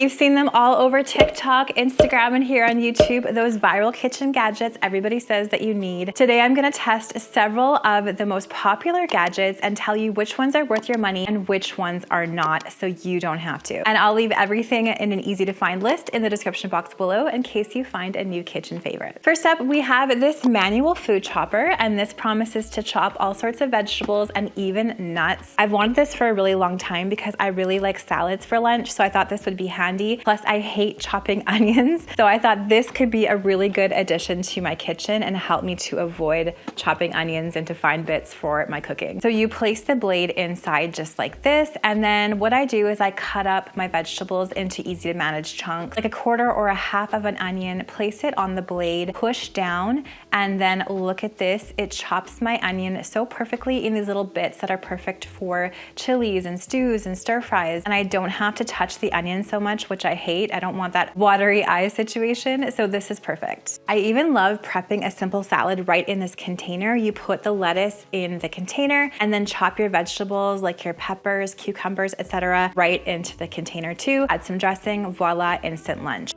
You've seen them all over TikTok, Instagram, and here on YouTube, those viral kitchen gadgets everybody says that you need. Today, I'm gonna test several of the most popular gadgets and tell you which ones are worth your money and which ones are not, so you don't have to. And I'll leave everything in an easy to find list in the description box below in case you find a new kitchen favorite. First up, we have this manual food chopper, and this promises to chop all sorts of vegetables and even nuts. I've wanted this for a really long time because I really like salads for lunch, so I thought this would be handy. Plus, I hate chopping onions, so I thought this could be a really good addition to my kitchen and help me to avoid chopping onions into fine bits for my cooking. So you place the blade inside just like this, and then what I do is I cut up my vegetables into easy to manage chunks, like a quarter or a half of an onion, place it on the blade, push down, and then look at this. It chops my onion so perfectly in these little bits that are perfect for chilies and stews and stir fries, and I don't have to touch the onion so much, which I hate. I don't want that watery eye situation, so this is perfect. I even love prepping a simple salad right in this container. You put the lettuce in the container and then chop your vegetables like your peppers, cucumbers, etc. right into the container too. Add some dressing, voila, instant lunch.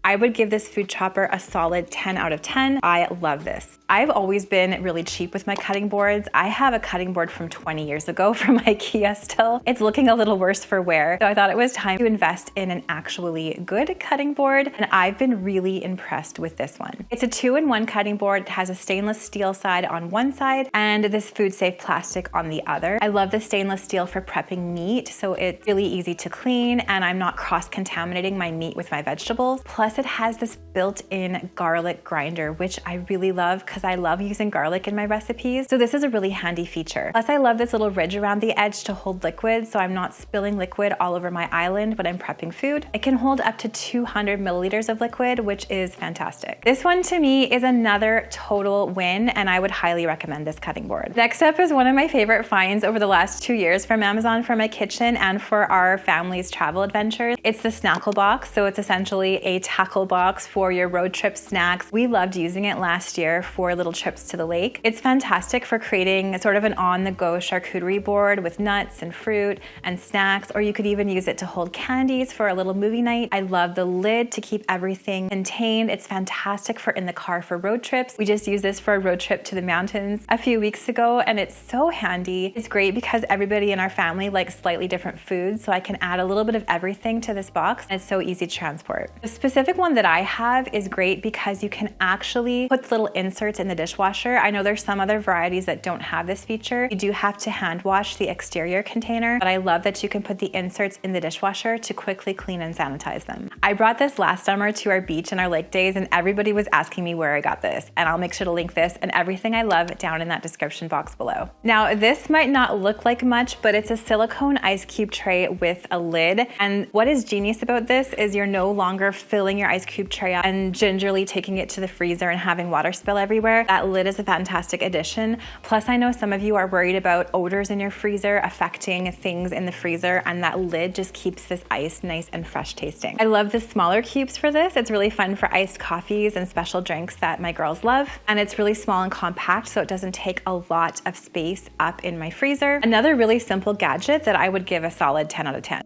I would give this food chopper a solid 10 out of 10. I love this. I've always been really cheap with my cutting boards. I have a cutting board from 20 years ago from IKEA still. It's looking a little worse for wear, so I thought it was time to invest in an actually good cutting board, and I've been really impressed with this one. It's a 2-in-1 cutting board. It has a stainless steel side on one side and this food-safe plastic on the other. I love the stainless steel for prepping meat, so it's really easy to clean and I'm not cross-contaminating my meat with my vegetables. Plus, it has this built-in garlic grinder, which I really love because I love using garlic in my recipes. So this is a really handy feature. Plus, I love this little ridge around the edge to hold liquid, so I'm not spilling liquid all over my island when I'm prepping food. It can hold up to 200 milliliters of liquid, which is fantastic. This one to me is another total win, and I would highly recommend this cutting board. Next up is one of my favorite finds over the last 2 years from Amazon for my kitchen and for our family's travel adventures. It's the Snackle Box. So it's essentially a tackle box for your road trip snacks. We loved using it last year for little trips to the lake. It's fantastic for creating sort of an on-the-go charcuterie board with nuts and fruit and snacks, or you could even use it to hold candies for a little movie night. I love the lid to keep everything contained. It's fantastic for in the car for road trips. We just used this for a road trip to the mountains a few weeks ago, and it's so handy. It's great because everybody in our family likes slightly different foods, so I can add a little bit of everything to this box, and it's so easy to transport. The specific one that I have is great because you can actually put little inserts in the dishwasher. I know there's some other varieties that don't have this feature. You do have to hand wash the exterior container, but I love that you can put the inserts in the dishwasher to quickly clean and sanitize them. I brought this last summer to our beach and our lake days, and everybody was asking me where I got this, and I'll make sure to link this and everything I love down in that description box below. Now, this might not look like much, but it's a silicone ice cube tray with a lid, and what is genius about this is you're no longer filling your ice cube tray up and gingerly taking it to the freezer and having water spill everywhere. That lid is a fantastic addition. Plus, I know some of you are worried about odors in your freezer affecting things in the freezer, and that lid just keeps this ice nice and fresh tasting. I love the smaller cubes for this. It's really fun for iced coffees and special drinks that my girls love. And it's really small and compact, so it doesn't take a lot of space up in my freezer. Another really simple gadget that I would give a solid 10 out of 10.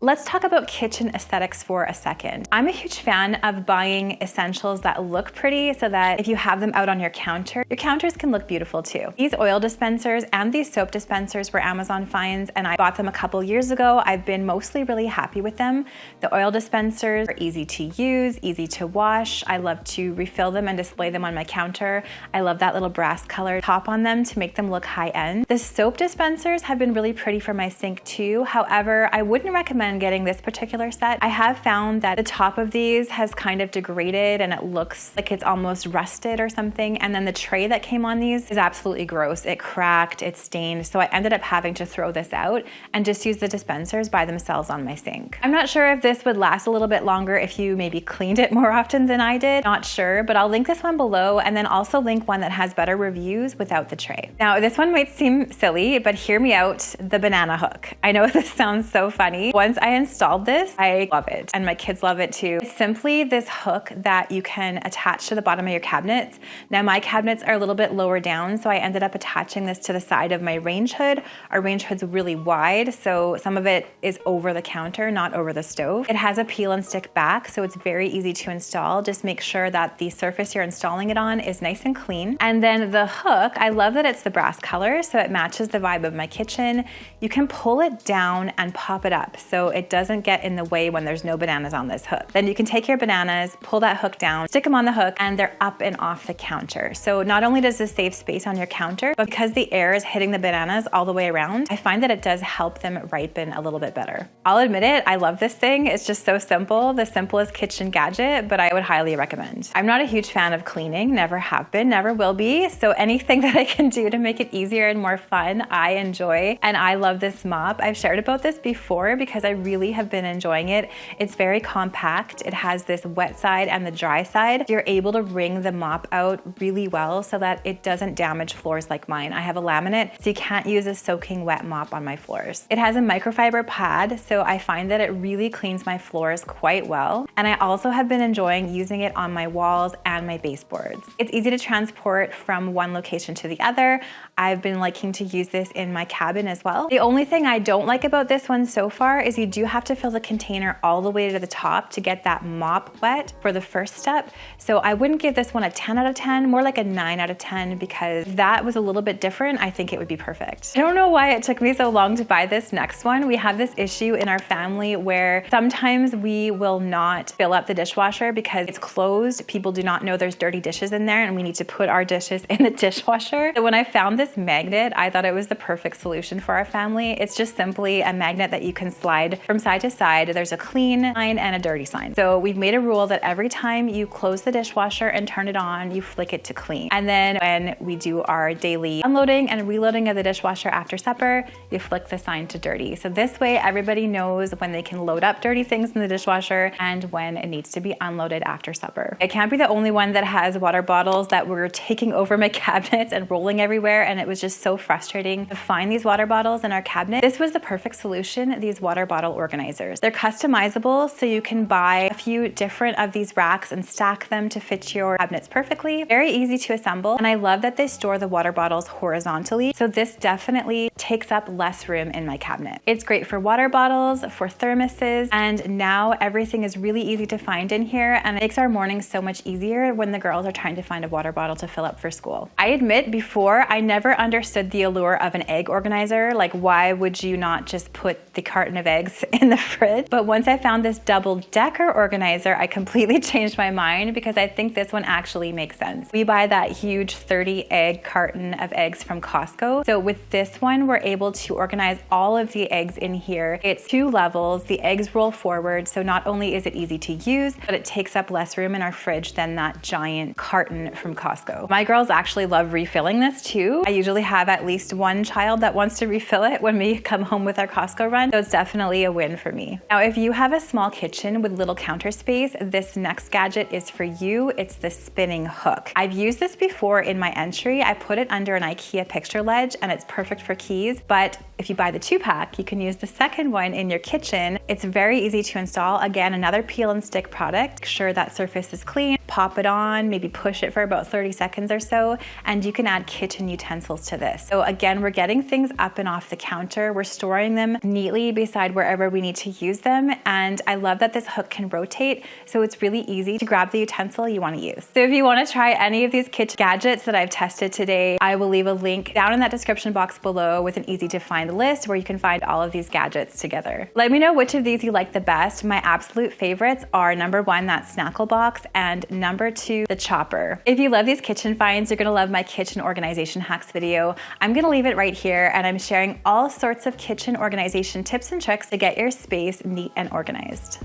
Let's talk about kitchen aesthetics for a second. I'm a huge fan of buying essentials that look pretty so that if you have them out on your counters can look beautiful too. These oil dispensers and these soap dispensers were Amazon finds, and I bought them a couple years ago. I've been mostly really happy with them. The oil dispensers are easy to use, easy to wash. I love to refill them and display them on my counter. I love that little brass color top on them to make them look high end. The soap dispensers have been really pretty for my sink too. However, I wouldn't recommend getting this particular set. I have found that the top of these has kind of degraded and it looks like it's almost rusted or something. And then the tray that came on these is absolutely gross. It cracked, it stained. So I ended up having to throw this out and just use the dispensers by themselves on my sink. I'm not sure if this would last a little bit longer if you maybe cleaned it more often than I did. Not sure, but I'll link this one below and then also link one that has better reviews without the tray. Now, this one might seem silly, but hear me out, the banana hook. I know this sounds so funny. Once I installed this, I love it, and my kids love it too. It's simply this hook that you can attach to the bottom of your cabinets. Now my cabinets are a little bit lower down, so I ended up attaching this to the side of my range hood. Our range hood's really wide, so some of it is over the counter, not over the stove. It has a peel and stick back, so it's very easy to install. Just make sure that the surface you're installing it on is nice and clean. And then the hook, I love that it's the brass color, so it matches the vibe of my kitchen. You can pull it down and pop it up so it doesn't get in the way when there's no bananas on this hook. Then you can take your bananas, pull that hook down, stick them on the hook, and they're up and off the counter. So not only does this save space on your counter, but because the air is hitting the bananas all the way around, I find that it does help them ripen a little bit better. I'll admit it, I love this thing. It's just so simple, the simplest kitchen gadget, but I would highly recommend. I'm not a huge fan of cleaning, never have been, never will be. So anything that I can do to make it easier and more fun, I enjoy. And I love this mop. I've shared about this before because I really have been enjoying it. It's very compact. It has this wet side and the dry side. You're able to wring the mop out really well so that it doesn't damage floors like mine. I have a laminate, so you can't use a soaking wet mop on my floors. It has a microfiber pad, so I find that it really cleans my floors quite well. And I also have been enjoying using it on my walls and my baseboards. It's easy to transport from one location to the other. I've been liking to use this in my cabin as well. The only thing I don't like about this one so far is you do have to fill the container all the way to the top to get that mop wet for the first step. So I wouldn't give this one a 10 out of 10, more like a 9 out of 10, because if that was a little bit different, I think it would be perfect. I don't know why it took me so long to buy this next one. We have this issue in our family where sometimes we will not fill up the dishwasher because it's closed. People do not know there's dirty dishes in there and we need to put our dishes in the dishwasher. So when I found this magnet, I thought it was the perfect solution for our family. It's just simply a magnet that you can slide from side to side. There's a clean sign and a dirty sign. So we've made a rule that every time you close the dishwasher and turn it on, you flick it to clean. And then when we do our daily unloading and reloading of the dishwasher after supper, you flick the sign to dirty. So this way everybody knows when they can load up dirty things in the dishwasher and when it needs to be unloaded after supper. I can't be the only one that has water bottles that were taking over my cabinets and rolling everywhere, and it was just so frustrating to find these water bottles in our cabinet. This was the perfect solution, these water bottle organizers. They're customizable, so you can buy a few different of these racks and stack them to fit your cabinets perfectly. Very easy to assemble, and I love that they store the water bottles horizontally, so this definitely takes up less room in my cabinet. It's great for water bottles, for thermoses, and now everything is really easy to find in here, and it makes our mornings so much easier when the girls are trying to find a water bottle to fill up for school. I admit before, I never understood the allure of an egg organizer. Like, why would you not just put the carton of eggs in the fridge? But once I found this double-decker organizer, I completely changed my mind because I think this one actually makes sense. We buy that huge 30 egg carton of eggs from Costco. So with this one, we're able to organize all of the eggs in here. It's 2 levels. The eggs roll forward, so not only is it easy to use, but it takes up less room in our fridge than that giant carton from Costco. My girls actually love refilling this too. I usually have at least one child that wants to refill it when we come home with our Costco run, so it's definitely a win for me. Now, if you have a small kitchen with little counter space, this next gadget is for you. It's the spinning hook. I've used this before in my entry. I put it under an IKEA picture ledge and it's perfect for keys, but if you buy the 2-pack, you can use the second one in your kitchen. It's very easy to install. Again, another peel and stick product. Make sure that surface is clean, pop it on, maybe push it for about 30 seconds or so, and you can add kitchen utensils to this. So again, we're getting things up and off the counter. We're storing them neatly beside wherever we need to use them. And I love that this hook can rotate, so it's really easy to grab the utensil you want to use. So if you want to try any of these kitchen gadgets that I've tested today, I will leave a link down in that description box below with an easy to find list where you can find all of these gadgets together. Let me know which of these you like the best. My absolute favorites are number 1, that Snackle Box, and number 2, the chopper. If you love these kitchen finds, you're gonna love my kitchen organization hacks video. I'm gonna leave it right here, and I'm sharing all sorts of kitchen organization tips and tricks to get your space neat and organized.